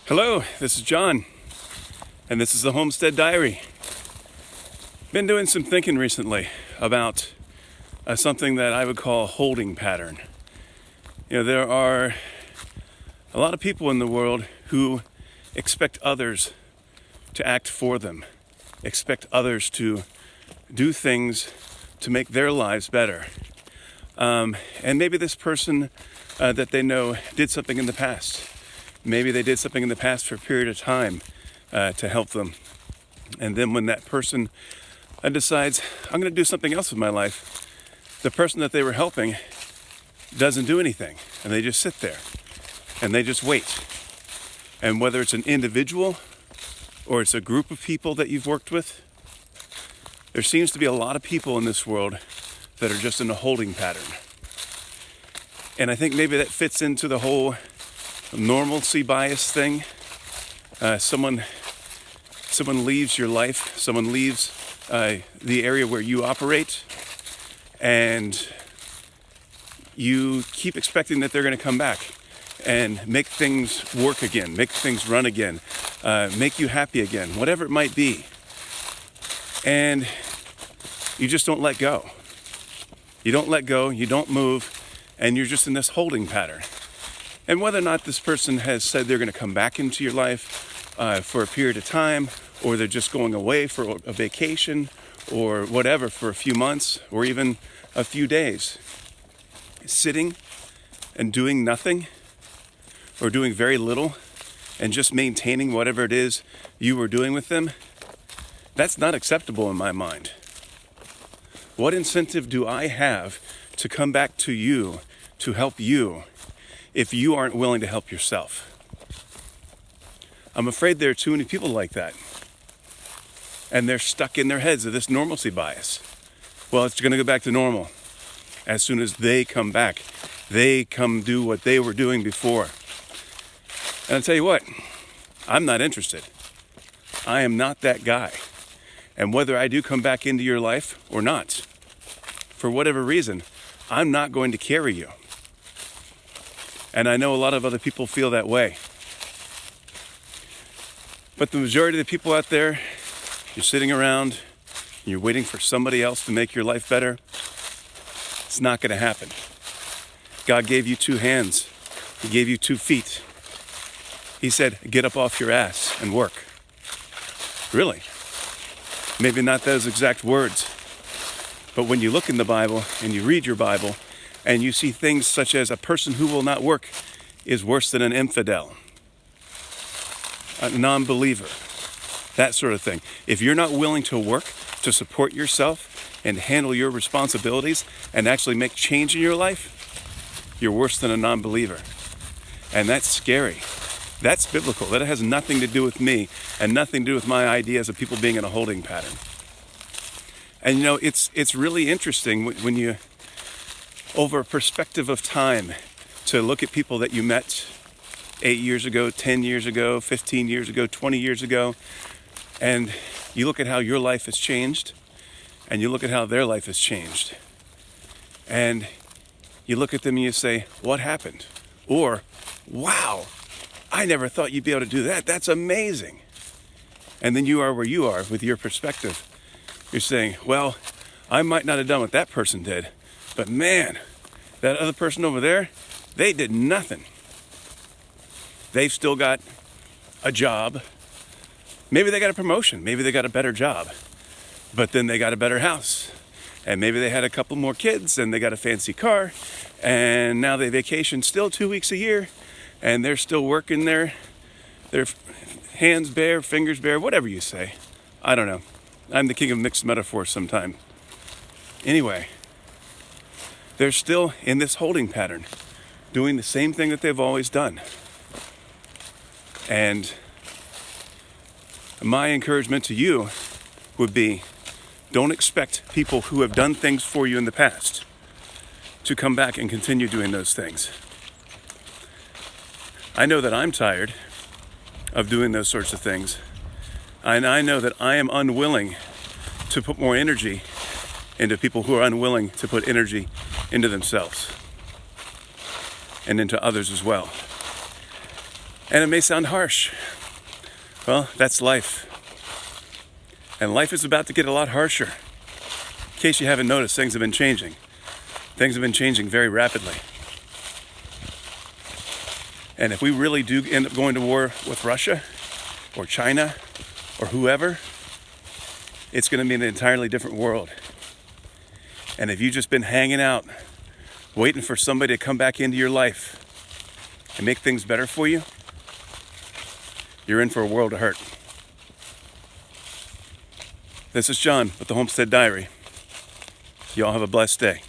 Hello, this is John, and this is the Homestead Diary. Been doing some thinking recently about something that I would call a holding pattern. There are a lot of people in the world who expect others to act for them, expect others to do things to make their lives better. And maybe this person that they know did something in the past. Maybe they did something in the past for a period of time to help them. And then when that person decides, I'm going to do something else with my life, the person that they were helping doesn't do anything. And they just sit there and they just wait. And whether it's an individual or it's a group of people that you've worked with, there seems to be a lot of people in this world that are just in a holding pattern. And I think maybe that fits into the whole normalcy bias thing. Someone leaves your life, someone leaves the area where you operate, and you keep expecting that they're going to come back and make things work again, make things run again, make you happy again, whatever it might be. And you just don't let go. You don't let go, you don't move, and you're just in this holding pattern. And whether or not this person has said they're going to come back into your life for a period of time, or they're just going away for a vacation, or whatever, for a few months, or even a few days, sitting and doing nothing, or doing very little, and just maintaining whatever it is you were doing with them, that's not acceptable in my mind. What incentive do I have to come back to you, to help you, if you aren't willing to help yourself? I'm afraid there are too many people like that. And they're stuck in their heads of this normalcy bias. Well, it's going to go back to normal as soon as they come back. They come do what they were doing before. And I'll tell you what, I'm not interested. I am not that guy. And whether I do come back into your life or not, for whatever reason, I'm not going to carry you. And I know a lot of other people feel that way. But the majority of the people out there, you're sitting around, and you're waiting for somebody else to make your life better. It's not going to happen. God gave you 2 hands. He gave you 2 feet. He said, get up off your ass and work. Really? Maybe not those exact words. But when you look in the Bible and you read your Bible, and you see things such as a person who will not work is worse than an infidel, a non-believer, that sort of thing. If you're not willing to work to support yourself and handle your responsibilities and actually make change in your life, you're worse than a non-believer. And that's scary. That's biblical. That has nothing to do with me and nothing to do with my ideas of people being in a holding pattern. And it's really interesting when you, over a perspective of time, to look at people that you met 8 years ago, 10 years ago, 15 years ago, 20 years ago, and you look at how your life has changed, and you look at how their life has changed. And you look at them and you say, what happened? Or, wow, I never thought you'd be able to do that. That's amazing. And then you are where you are with your perspective. You're saying, well, I might not have done what that person did, but man, that other person over there, they did nothing. They've still got a job. Maybe they got a promotion. Maybe they got a better job. But then they got a better house. And maybe they had a couple more kids and they got a fancy car. And now they vacation still 2 weeks a year. And they're still working their hands bare, fingers bare, whatever you say. I don't know. I'm the king of mixed metaphors sometimes. Anyway, they're still in this holding pattern, doing the same thing that they've always done. And my encouragement to you would be, don't expect people who have done things for you in the past to come back and continue doing those things. I know that I'm tired of doing those sorts of things. And I know that I am unwilling to put more energy into people who are unwilling to put energy into themselves and into others as well. And it may sound harsh. Well, that's life. And life is about to get a lot harsher. In case you haven't noticed, things have been changing. Things have been changing very rapidly. And if we really do end up going to war with Russia or China or whoever, it's going to be an entirely different world. And if you've just been hanging out, waiting for somebody to come back into your life and make things better for you, you're in for a world of hurt. This is John with the Homestead Diary. You all have a blessed day.